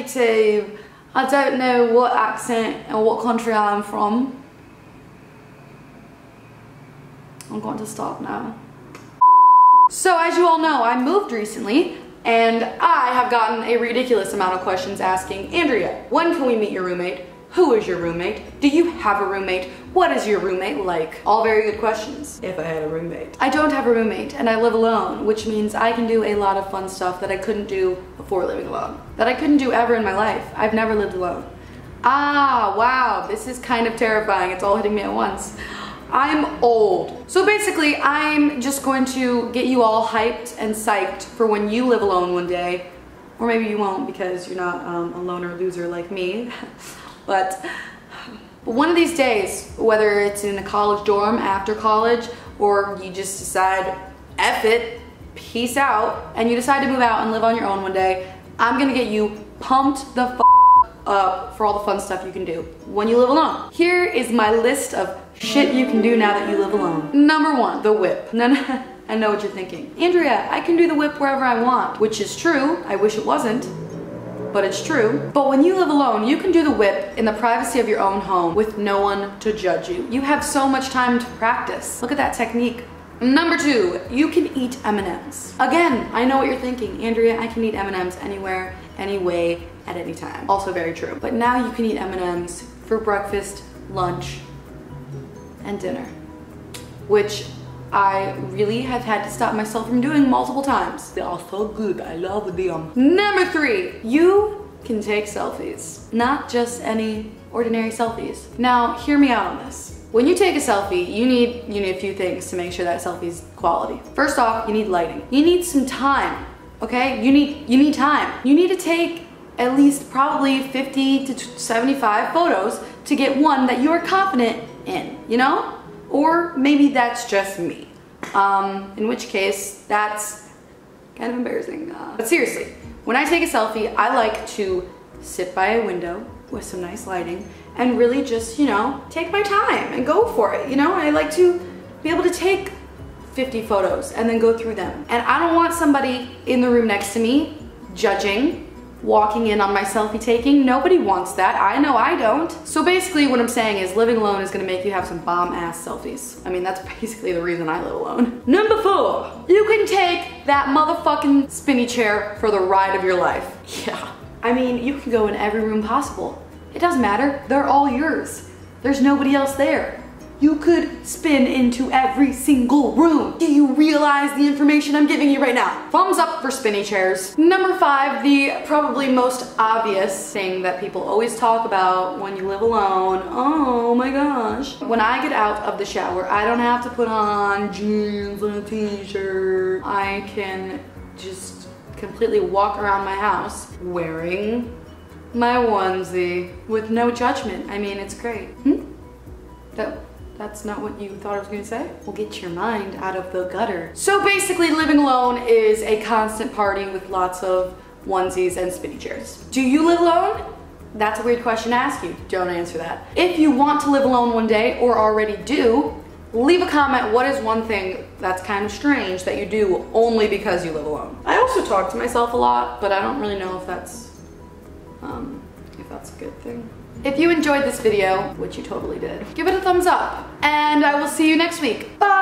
YouTube. I don't know what accent or what country I'm from. I'm going to stop now. So as you all know, I moved recently and I have gotten a ridiculous amount of questions asking, Andrea, when can we meet your roommate? Who is your roommate? Do you have a roommate? What is your roommate like? All very good questions, if I had a roommate. I don't have a roommate and I live alone, which means I can do a lot of fun stuff that I couldn't do before living alone. That I couldn't do ever in my life. I've never lived alone. Ah, wow, this is kind of terrifying. It's all hitting me at once. I'm old. So basically, I'm just going to get you all hyped and psyched for when you live alone one day. Or maybe you won't because you're not a loner loser like me. But one of these days, whether it's in a college dorm after college, or you just decide, F it, peace out, and you decide to move out and live on your own one day, I'm gonna get you pumped the f up for all the fun stuff you can do when you live alone. Here is my list of shit you can do now that you live alone. Number 1, the whip. I know what you're thinking. Andrea, I can do the whip wherever I want, which is true. I wish it wasn't, but it's true. But when you live alone, you can do the whip in the privacy of your own home with no one to judge you. You have so much time to practice. Look at that technique. Number 2, you can eat M&Ms. Again, I know what you're thinking. Andrea, I can eat M&Ms anywhere, any way, at any time. Also very true. But now you can eat M&Ms for breakfast, lunch, and dinner, which I really have had to stop myself from doing multiple times. They are so good, I love them. Number 3, you can take selfies. Not just any ordinary selfies. Now, hear me out on this. When you take a selfie, you need a few things to make sure that selfie's quality. First off, you need lighting. You need some time, okay? You need time. You need to take at least probably 50 to 75 photos to get one that you are confident in, you know? Or maybe that's just me. In which case, that's kind of embarrassing. But seriously, when I take a selfie, I like to sit by a window with some nice lighting and really just, you know, take my time and go for it, you know? I like to be able to take 50 photos and then go through them. And I don't want somebody in the room next to me judging, walking in on my selfie taking. Nobody wants that. I know I don't. So basically what I'm saying is living alone is gonna make you have some bomb ass selfies. I mean, that's basically the reason I live alone. Number 4, you can take that motherfucking spinny chair for the ride of your life. Yeah. I mean, you can go in every room possible. It doesn't matter, they're all yours. There's nobody else there. You could spin into every single room. Do you realize the information I'm giving you right now? Thumbs up for spinny chairs. Number 5, the probably most obvious thing that people always talk about when you live alone. Oh my gosh. When I get out of the shower, I don't have to put on jeans and a t-shirt. I can just completely walk around my house wearing my onesie with no judgment. I mean, it's great. That's not what you thought I was gonna say? Well, get your mind out of the gutter. So basically, living alone is a constant party with lots of onesies and spinny chairs. Do you live alone? That's a weird question to ask you. Don't answer that. If you want to live alone one day, or already do, leave a comment. What is one thing that's kind of strange that you do only because you live alone? I also talk to myself a lot, but I don't really know if that's a good thing. If you enjoyed this video, which you totally did, give it a thumbs up, and I will see you next week. Bye!